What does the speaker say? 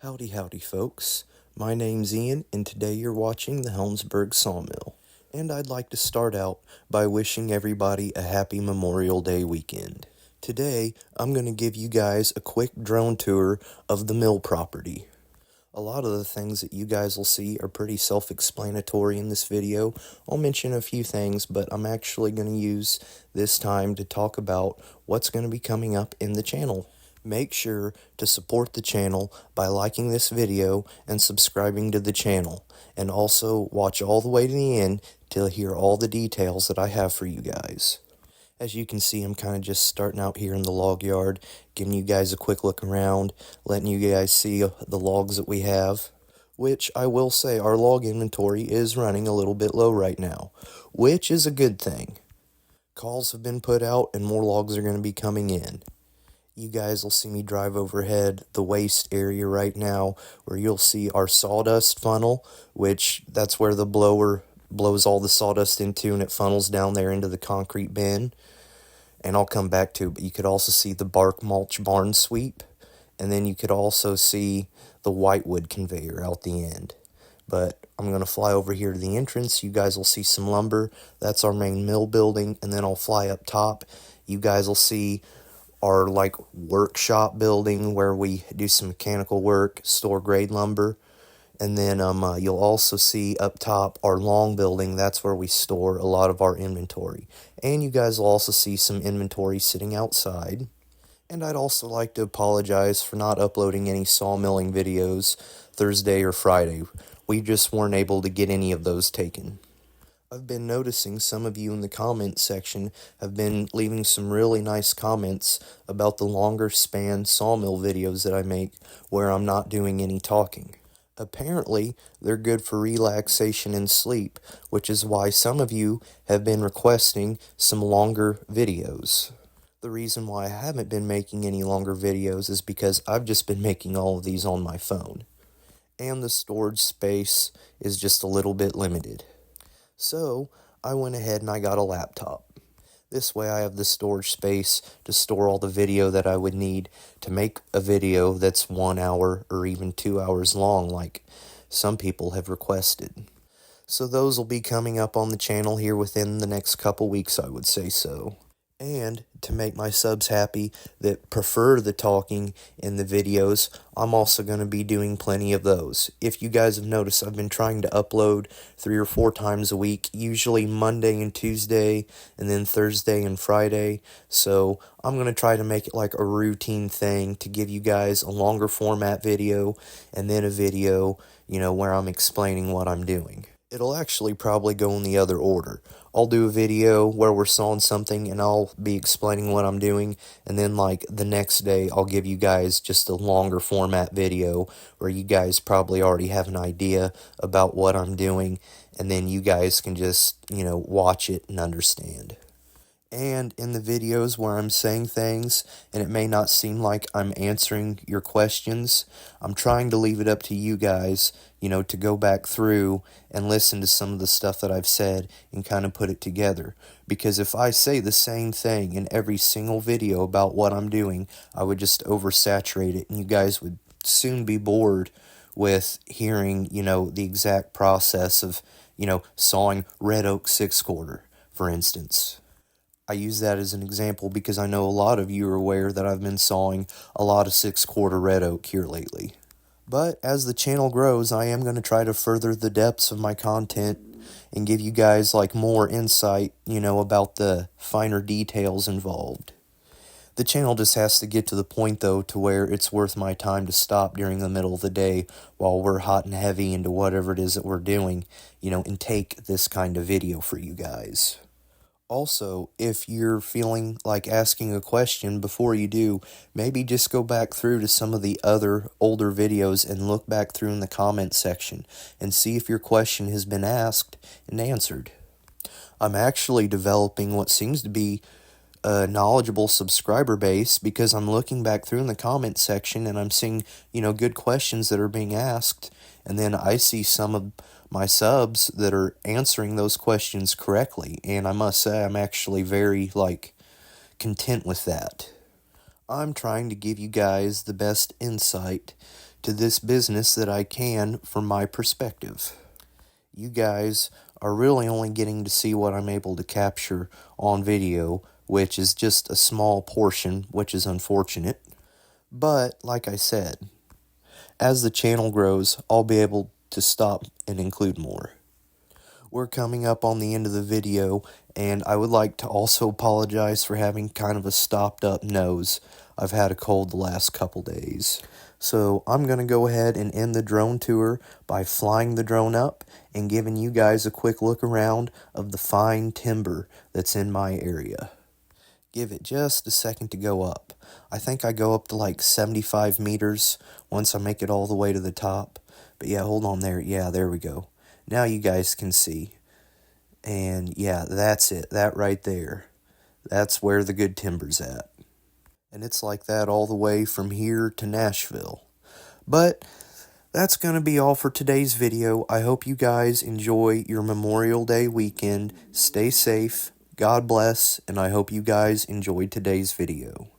Howdy, howdy, folks. My name's Ian, and today you're watching the Helmsburg Sawmill. And I'd like to start out by wishing everybody a happy Memorial Day weekend. Today, I'm going to give you guys a quick drone tour of the mill property. A lot of the things that you guys will see are pretty self-explanatory in this video. I'll mention a few things, but I'm actually going to use this time to talk about what's going to be coming up in the channel. Make sure to support the channel by liking this video and subscribing to the channel. And also watch all the way to the end to hear all the details that I have for you guys. As you can see, I'm kind of just starting out here in the log yard, giving you guys a quick look around, letting you guys see the logs that we have. Which, I will say, our log inventory is running a little bit low right now, which is a good thing. Calls have been put out and more logs are going to be coming in. You guys will see me drive overhead the waste area right now, where you'll see our sawdust funnel, which that's where the blower blows all the sawdust into and it funnels down there into the concrete bin. And I'll come back to it, but you could also see the bark mulch barn sweep, and then you could also see the whitewood conveyor out the end. But I'm going to fly over here to the entrance. You guys will see some lumber. That's our main mill building, and then I'll fly up top. You guys will see our workshop building where we do some mechanical work, store grade lumber. And then you'll also see up top our long building. That's where we store a lot of our inventory. And you guys will also see some inventory sitting outside. And I'd also like to apologize for not uploading any sawmilling videos Thursday or Friday. We just weren't able to get any of those taken. I've been noticing some of you in the comment section have been leaving some really nice comments about the longer span sawmill videos that I make where I'm not doing any talking. Apparently, they're good for relaxation and sleep, which is why some of you have been requesting some longer videos. The reason why I haven't been making any longer videos is because I've just been making all of these on my phone. And the storage space is just a little bit limited. So, I went ahead and I got a laptop. This way I have the storage space to store all the video that I would need to make a video that's 1 hour or even 2 hours long, like some people have requested. So those will be coming up on the channel here within the next couple weeks, I would say so. And to make my subs happy that prefer the talking in the videos, I'm also going to be doing plenty of those. If you guys have noticed, I've been trying to upload 3 or 4 times a week, usually Monday and Tuesday, and then Thursday and Friday. So I'm going to try to make it like a routine thing to give you guys a longer format video, and then a video, where I'm explaining what I'm doing. It'll actually probably go in the other order. I'll do a video where we're sawing something and I'll be explaining what I'm doing, and then the next day I'll give you guys just a longer format video where you guys probably already have an idea about what I'm doing, and then you guys can just, watch it and understand. And in the videos where I'm saying things and it may not seem like I'm answering your questions, I'm trying to leave it up to you guys, to go back through and listen to some of the stuff that I've said and kind of put it together. Because if I say the same thing in every single video about what I'm doing, I would just oversaturate it and you guys would soon be bored with hearing, the exact process of, sawing red oak 6/4, for instance. I use that as an example because I know a lot of you are aware that I've been sawing a lot of 6/4 red oak here lately. But as the channel grows, I am going to try to further the depths of my content and give you guys more insight, about the finer details involved. The channel just has to get to the point though to where it's worth my time to stop during the middle of the day while we're hot and heavy into whatever it is that we're doing, and take this kind of video for you guys. Also, if you're feeling like asking a question before you do, maybe just go back through to some of the other older videos and look back through in the comment section and see if your question has been asked and answered. I'm actually developing what seems to be a knowledgeable subscriber base because I'm looking back through in the comment section and I'm seeing, good questions that are being asked, and then I see some of my subs that are answering those questions correctly, and I must say I'm actually very, content with that. I'm trying to give you guys the best insight to this business that I can from my perspective. You guys are really only getting to see what I'm able to capture on video, which is just a small portion, which is unfortunate. But, like I said, as the channel grows, I'll be able to stop and include more. We're coming up on the end of the video, and I would like to also apologize for having kind of a stopped up nose. I've had a cold the last couple days. So I'm going to go ahead and end the drone tour by flying the drone up and giving you guys a quick look around of the fine timber that's in my area. Give it just a second to go up. I think I go up to like 75 meters once I make it all the way to the top. But yeah, hold on there. Yeah, there we go. Now you guys can see. And yeah, that's it. That right there. That's where the good timber's at. And it's like that all the way from here to Nashville. But that's going to be all for today's video. I hope you guys enjoy your Memorial Day weekend. Stay safe. God bless. And I hope you guys enjoyed today's video.